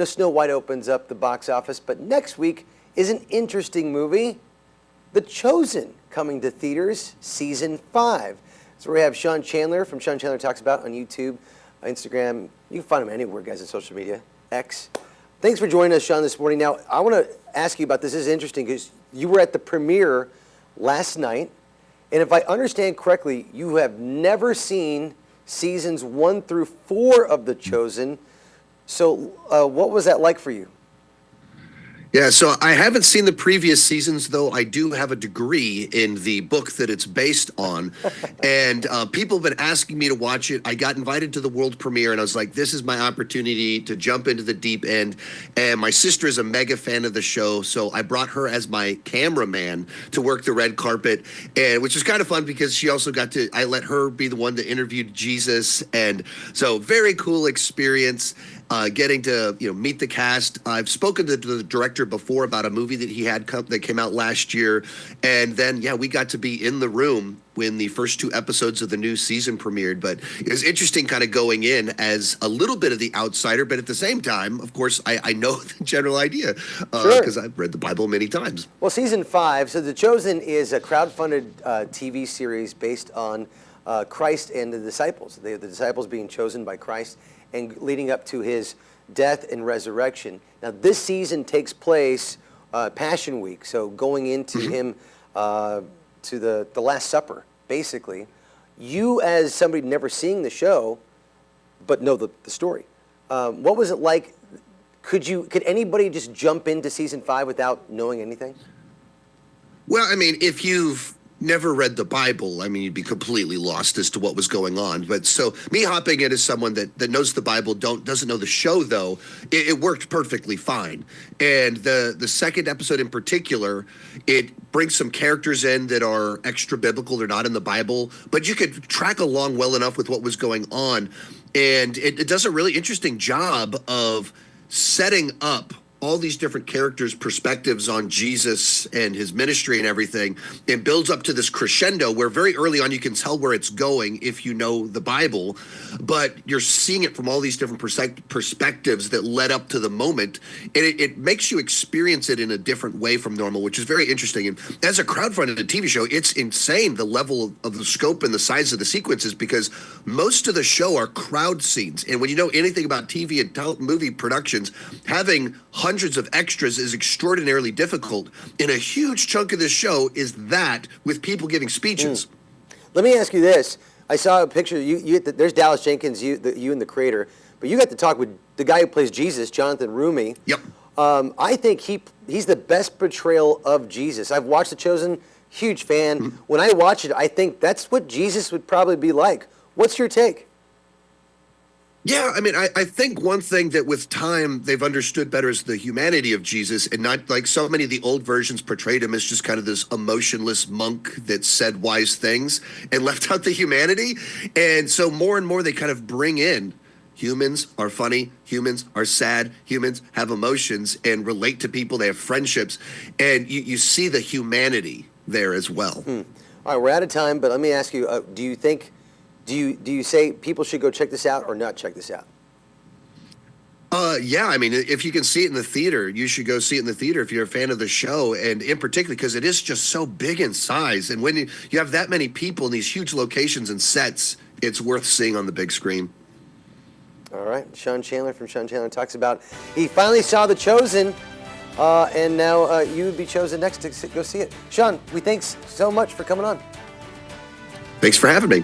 Snow White opens up the box office, but next week is an interesting movie, The Chosen, coming to theaters, Season 5. So we have Sean Chandler from Sean Chandler Talks About on YouTube, Instagram. You can find him anywhere, guys, on social media, X. Thanks for joining us, Sean, this morning. Now, I want to ask you about this. This is interesting because you were at the premiere last night, and if I understand correctly, you have never seen seasons 1 through 4 of The Chosen. So what was that like for you? Yeah, so I haven't seen the previous seasons, though I do have a degree in the book that it's based on. And people have been asking me to watch it. I got invited to the world premiere, and I was like, this is my opportunity to jump into the deep end. And my sister is a mega fan of the show, so I brought her as my cameraman to work the red carpet, and which was kind of fun because she also I let her be the one that interviewed Jesus. And so very cool experience. Getting to meet the cast. I've spoken to the director before about a movie that he had that came out last year, and then we got to be in the room when the first 2 episodes of the new season premiered. But it was interesting kind of going in as a little bit of the outsider, but at the same time, of course, I know the general idea because I've read the Bible many times. Well, Season 5, so The Chosen is a crowdfunded TV series based on Christ and the disciples. The disciples being chosen by Christ and leading up to his death and resurrection. Now, this season takes place Passion Week, so going into him to the Last Supper, basically. You, as somebody never seeing the show, but know the story, what was it like? Could anybody just jump into Season 5 without knowing anything? Well, I mean, if you've never read the Bible, I mean, you'd be completely lost as to what was going on. But so me hopping in as someone that knows the Bible, doesn't know the show, though, it worked perfectly fine. And the second episode in particular, it brings some characters in that are extra biblical. They're not in the Bible, but you could track along well enough with what was going on. And it does a really interesting job of setting up all these different characters' perspectives on Jesus and his ministry and everything, and builds up to this crescendo where very early on you can tell where it's going if you know the Bible, but you're seeing it from all these different perspectives that led up to the moment, and it makes you experience it in a different way from normal, which is very interesting. And as a crowdfunded TV show, it's insane the level of the scope and the size of the sequences, because most of the show are crowd scenes, and when you know anything about TV and movie productions, having hundreds of extras is extraordinarily difficult, and a huge chunk of this show is that with people giving speeches. Let me ask you this. I saw a picture. There's Dallas Jenkins, you and the creator, but you got to talk with the guy who plays Jesus, Jonathan Rumi. Yep. I think he's the best portrayal of Jesus. I've watched The Chosen, huge fan. When I watch it, I think that's what Jesus would probably be like. What's your take? Yeah, I mean, I think one thing that with time they've understood better is the humanity of Jesus, and not like so many of the old versions portrayed him as just kind of this emotionless monk that said wise things and left out the humanity. And so more and more they kind of bring in humans are funny, humans are sad, humans have emotions and relate to people, they have friendships, and you see the humanity there as well. All right, we're out of time, but let me ask you, do you say people should go check this out or not check this out? Yeah, I mean, if you can see it in the theater, you should go see it in the theater if you're a fan of the show, and in particular because it is just so big in size. And when you have that many people in these huge locations and sets, it's worth seeing on the big screen. All right, Sean Chandler from Sean Chandler Talks About. He finally saw The Chosen, and now you would be chosen next to go see it. Sean, we thanks so much for coming on. Thanks for having me.